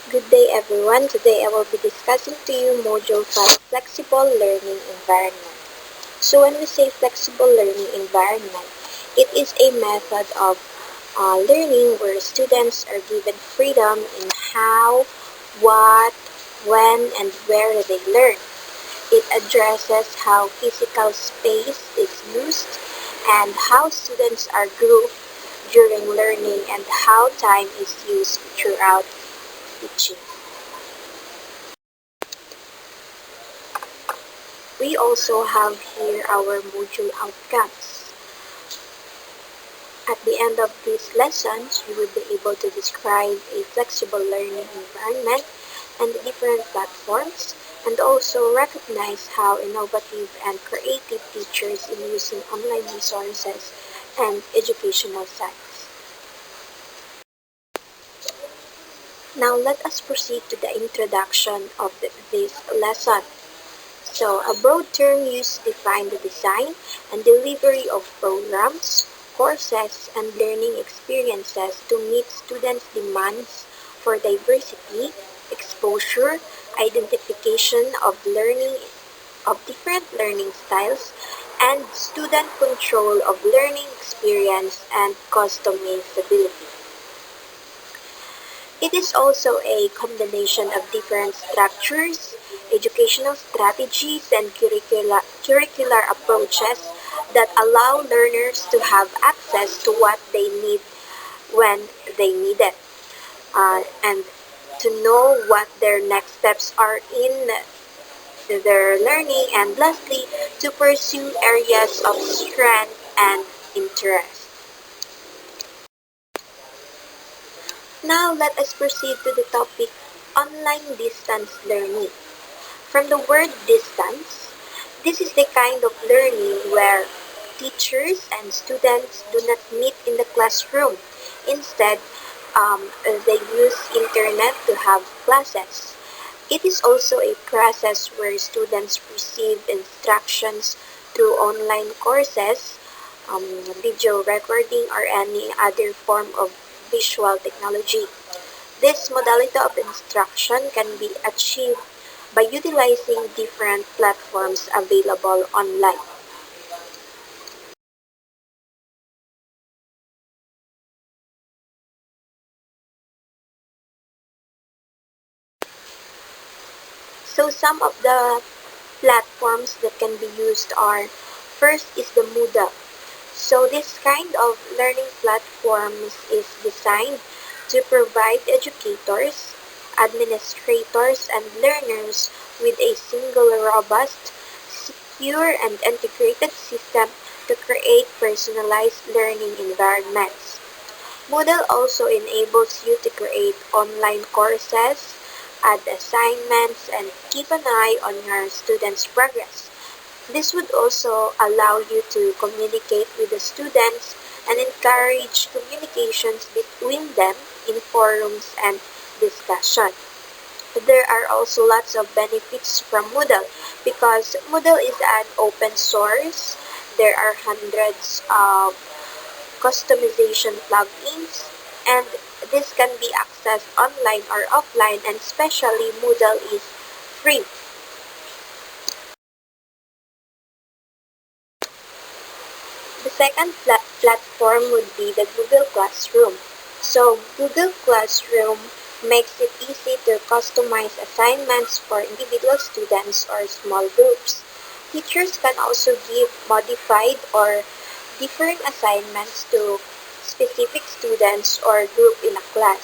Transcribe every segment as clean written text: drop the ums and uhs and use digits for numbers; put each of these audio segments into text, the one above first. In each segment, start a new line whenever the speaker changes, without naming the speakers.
Good day everyone. Today I will be discussing to you Module 5 Flexible Learning Environment. So when we say flexible learning environment, it is a method of learning where students are given freedom in how, what, when, and where they learn. It addresses how physical space is used and how students are grouped during learning and how time is used throughout teaching. We also have here our module outcomes. At the end of these lessons, you will be able to describe a flexible learning environment and the different platforms, and also recognize how innovative and creative teachers in using online resources and educational sites. Now let us proceed to the introduction of this lesson. So, a broad term used to define the design and delivery of programs, courses, and learning experiences to meet students' demands for diversity, exposure, identification of learning of different learning styles, and student control of learning experience and customizability. It is also a combination of different structures, educational strategies, and curricular approaches that allow learners to have access to what they need when they need it, and to know what their next steps are in their learning, and lastly, to pursue areas of strength and interest. Now let us proceed to the topic online distance learning. From the word distance, this is the kind of learning where teachers and students do not meet in the classroom. Instead, they use internet to have classes. It is also a process where students receive instructions through online courses, video recording, or any other form of visual technology. This modality of instruction can be achieved by utilizing different platforms available online. So some of the platforms that can be used are, first is the Moodle. So this kind of learning platforms is designed to provide educators, administrators, and learners with a single robust, secure, and integrated system to create personalized learning environments. Moodle also enables you to create online courses, add assignments, and keep an eye on your students' progress. This would also allow you to communicate with the students and encourage communications between them in forums and discussion. There are also lots of benefits from Moodle because Moodle is an open source. There are hundreds of customization plugins, and this can be accessed online or offline, and especially Moodle is free. The second platform would be the Google Classroom. So Google Classroom makes it easy to customize assignments for individual students or small groups. Teachers can also give modified or different assignments to specific students or group in a class.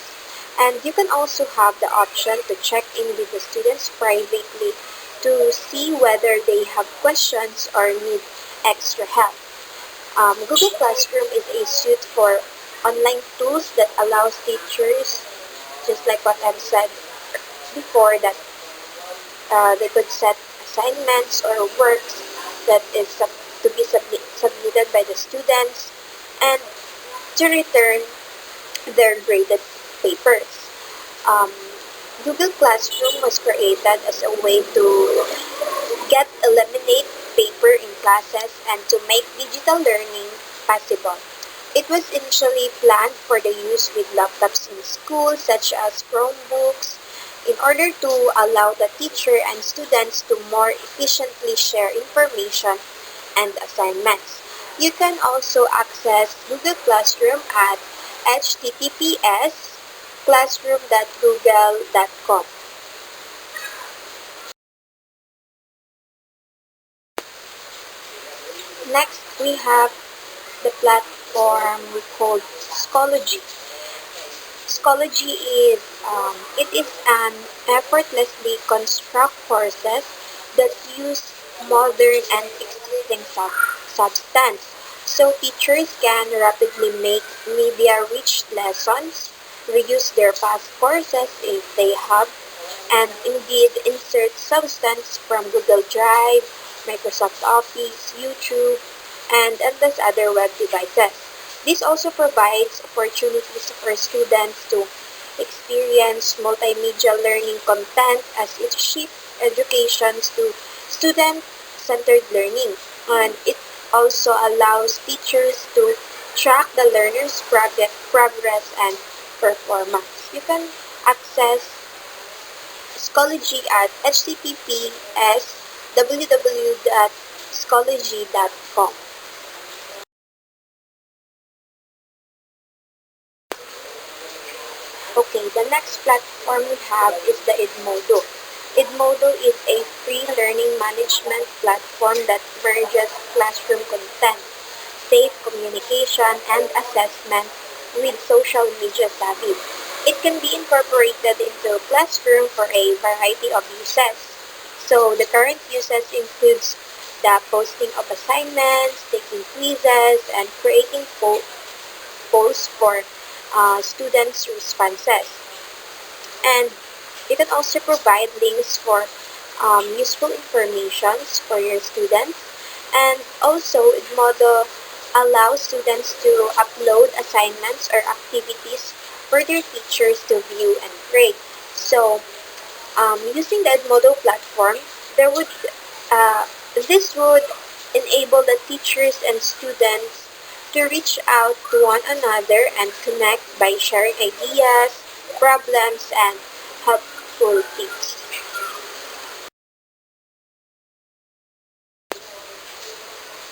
And you can also have the option to check in with the students privately to see whether they have questions or need extra help. Google Classroom is a suite for online tools that allows teachers, just like what I've said before, that they could set assignments or works that is to be submitted by the students and to return their graded papers. Um, Google Classroom was created as a way to eliminate paper in classes and to make digital learning possible. It was initially planned for the use with laptops in schools such as Chromebooks, in order to allow the teacher and students to more efficiently share information and assignments. You can also access Google Classroom at https://classroom.google.com. Next, we have the platform we call Schoology. Schoology is an effortlessly construct courses that use modern and existing substance. So teachers can rapidly make media-rich lessons, reuse their past courses if they have, and indeed insert substance from Google Drive, Microsoft Office, YouTube, and endless other web devices. This also provides opportunities for students to experience multimedia learning content as it shifts education to student-centered learning, and it also allows teachers to track the learner's progress and performance. You can access Schoology at https://www.schoology.com. Okay, the next platform we have is the Edmodo. Edmodo is a free learning management platform that merges classroom content, safe communication, and assessment with social media savvy. It can be incorporated into Classroom for a variety of uses. So the current uses includes the posting of assignments, taking quizzes, and creating polls for students' responses. And you can also provide links for useful information for your students. And also, Edmodo allows students to upload assignments or activities for their teachers to view and grade. So, using the Edmodo platform, there would this would enable the teachers and students to reach out to one another and connect by sharing ideas, problems, and helpful tips.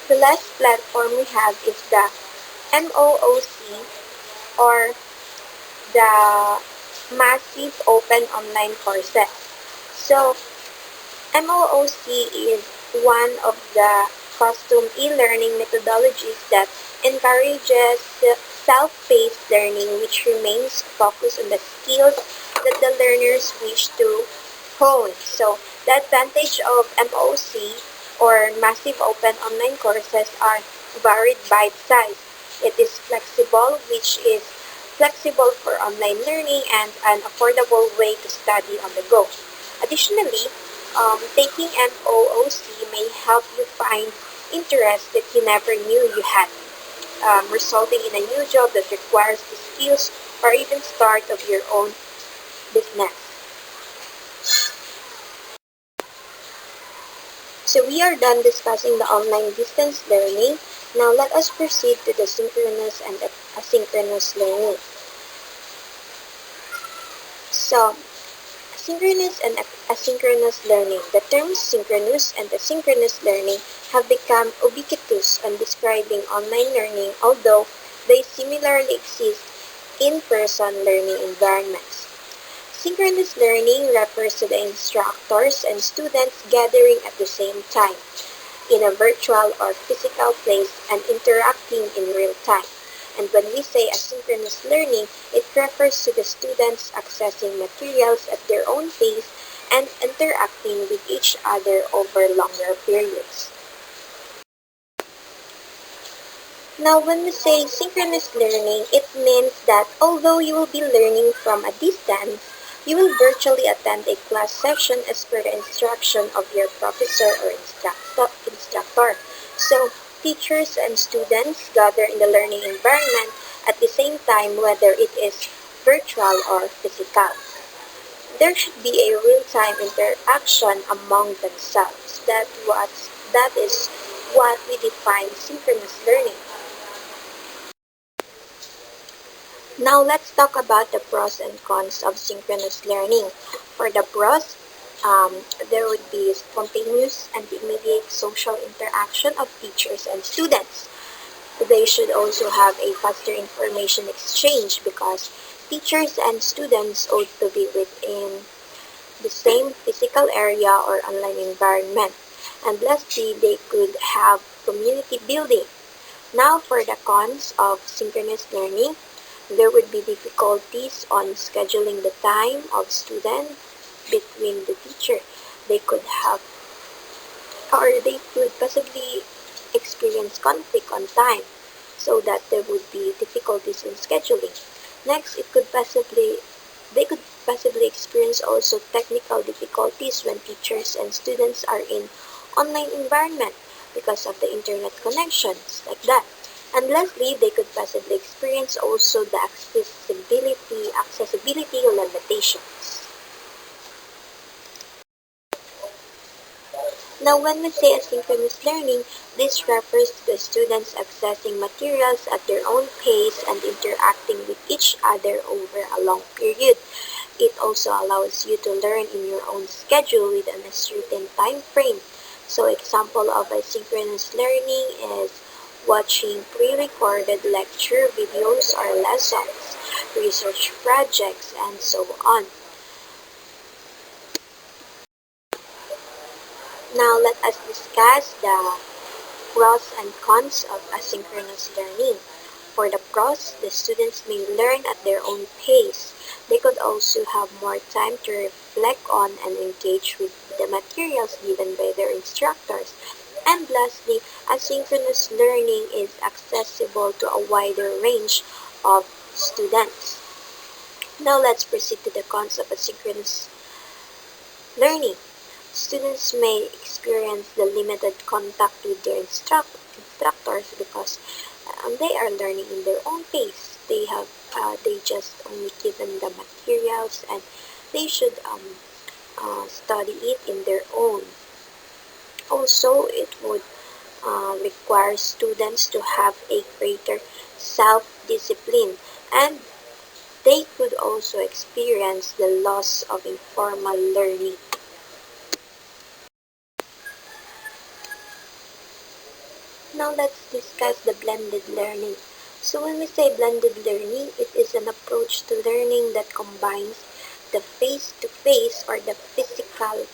The last platform we have is the MOOC, or the Massive Open Online Courses. So, MOOC is one of the custom e-learning methodologies that encourages self-paced learning, which remains focused on the skills that the learners wish to hone. So the advantage of MOOC, or Massive Open Online Courses, are varied bite size. It is flexible, which is flexible for online learning, and an affordable way to study on the go. Additionally, taking MOOC may help you find interests that you never knew you had, resulting in a new job that requires the skills or even start of your own business. So we are done discussing the online distance learning. Now let us proceed to the synchronous and asynchronous learning. So, synchronous and asynchronous learning. The terms synchronous and asynchronous learning have become ubiquitous when describing online learning, although they similarly exist in person learning environments. Synchronous learning refers to the instructors and students gathering at the same time in a virtual or physical place and interacting in real time. And when we say asynchronous learning, it refers to the students accessing materials at their own pace and interacting with each other over longer periods. Now, when we say synchronous learning, it means that although you will be learning from a distance, you will virtually attend a class session as per the instruction of your professor or instructor. So, teachers and students gather in the learning environment at the same time, whether it is virtual or physical. There should be a real-time interaction among themselves. That is what we define synchronous learning. Now let's talk about the pros and cons of synchronous learning. For the pros, there would be spontaneous and immediate social interaction of teachers and students. They should also have a faster information exchange because teachers and students ought to be within the same physical area or online environment. And lastly, they could have community building. Now for the cons of synchronous learning, there would be difficulties on scheduling the time of student between the teacher. They could have or they could possibly experience conflict on time so that there would be difficulties in scheduling. Next, they could possibly experience also technical difficulties when teachers and students are in online environment because of the internet connections like that. And lastly, they could possibly experience also the accessibility limitations. Now, when we say asynchronous learning, this refers to the students accessing materials at their own pace and interacting with each other over a long period. It also allows you to learn in your own schedule within a certain time frame. So, example of asynchronous learning is watching pre-recorded lecture videos or lessons, research projects, and so on. Now, let us discuss the pros and cons of asynchronous learning. For the pros, the students may learn at their own pace. They could also have more time to reflect on and engage with the materials given by their instructors. And lastly, asynchronous learning is accessible to a wider range of students. Now let's proceed to the cons of asynchronous learning. Students may experience the limited contact with their instructors because they are learning in their own pace. They just only given the materials and they should study it in their own. Also, it would require students to have a greater self-discipline and they could also experience the loss of informal learning. Now let's discuss the blended learning. So when we say blended learning, it is an approach to learning that combines the face-to-face or the physical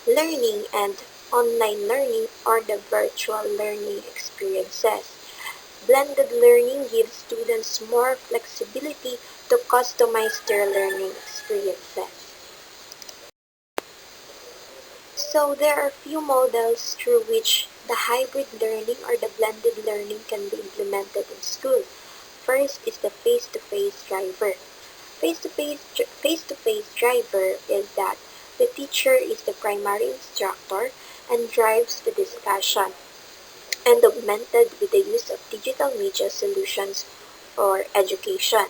learning and online learning or the virtual learning experiences. Blended learning gives students more flexibility to customize their learning experiences. So there are few models through which the hybrid learning or the blended learning can be implemented in school. First is the face-to-face driver. Face-to-face driver is that the teacher is the primary instructor and drives the discussion and augmented with the use of digital media solutions for education.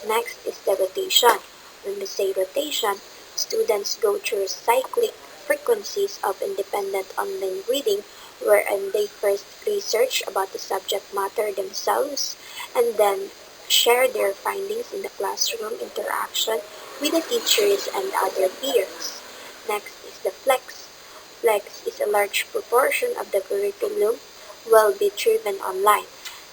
Next is the rotation. When we say rotation, students go through cyclic frequencies of independent online reading wherein they first research about the subject matter themselves and then share their findings in the classroom interaction with the teachers and other peers. Next is the flex. Flex is a large proportion of the curriculum will be driven online.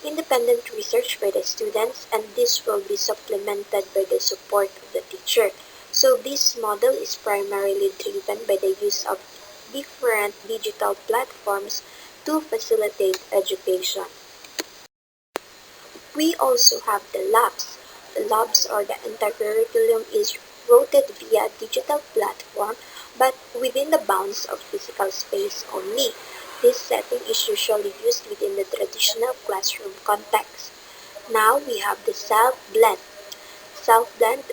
Independent research by the students and this will be supplemented by the support of the teacher. So this model is primarily driven by the use of different digital platforms to facilitate education. We also have the labs. The labs or the entire curriculum is routed via digital platform but within the bounds of physical space only. This setting is usually used within the traditional classroom context. Now we have the self-blend. Self-blend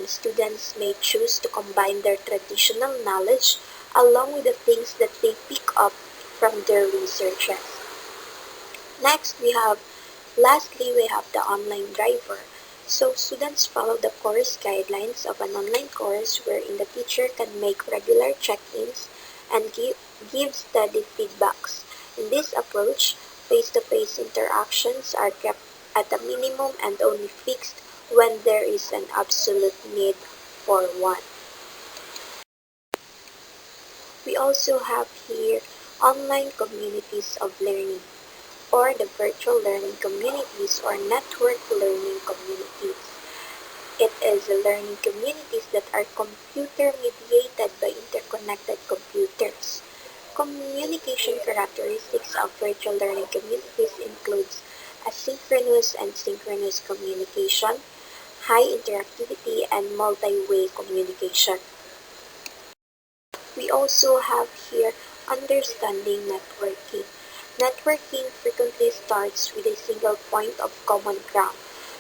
students may choose to combine their traditional knowledge along with the things that they pick up from their researches. Next, lastly, we have the online driver. So students follow the course guidelines of an online course wherein the teacher can make regular check-ins and give steady feedbacks. In this approach, face-to-face interactions are kept at a minimum and only fixed when there is an absolute need for one. We also have here online communities of learning, or the virtual learning communities or network learning communities. It is learning communities that are computer mediated by interconnected computers. Communication characteristics of virtual learning communities includes asynchronous and synchronous communication, high interactivity, and multi-way communication. We also have here understanding networking. Networking frequently starts with a single point of common ground.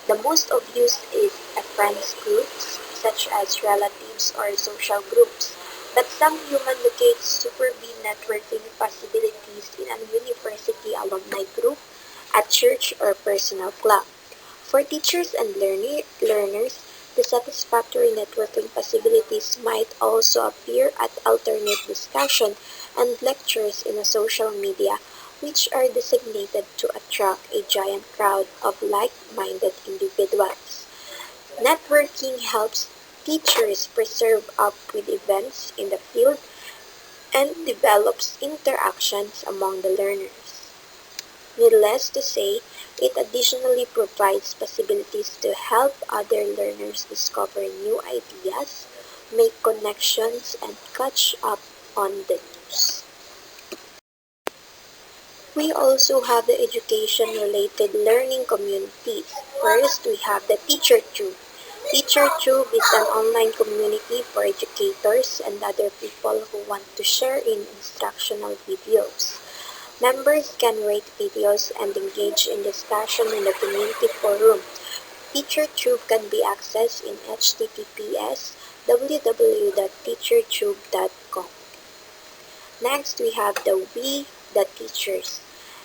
The most obvious is a friends groups, such as relatives or social groups. But some human locate super B networking possibilities in a university alumni group, a church, or personal club. For teachers and learners, the satisfactory networking possibilities might also appear at alternate discussion and lectures in a social media, which are designated to attract a giant crowd of like-minded individuals. Networking helps teachers preserve up with events in the field and develops interactions among the learners. Needless to say, it additionally provides possibilities to help other learners discover new ideas, make connections, and catch up on the news. We also have the education-related learning communities. First, we have the TeacherTube. TeacherTube is an online community for educators and other people who want to share in instructional videos. Members can rate videos and engage in discussion in the community forum. TeacherTube can be accessed in https www.teachertube.com. Next, we have the We the Teachers.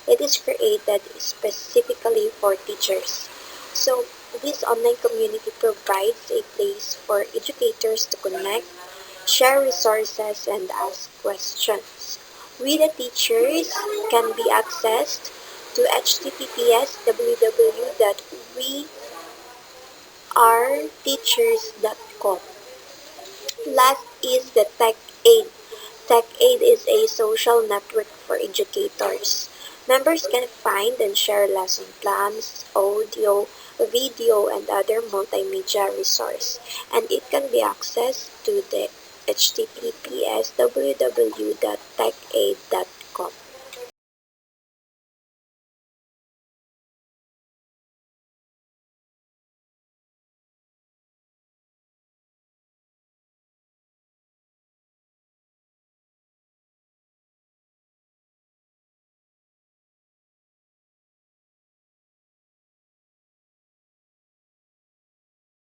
It is created specifically for teachers. So, this online community provides a place for educators to connect, share resources, and ask questions. We the Teachers can be accessed to https www.weareteachers.com. Last is the TechAid. TechAid is a social network for educators. Members can find and share lesson plans, audio, video, and other multimedia resources, and it can be accessed to the https www.techaid.com.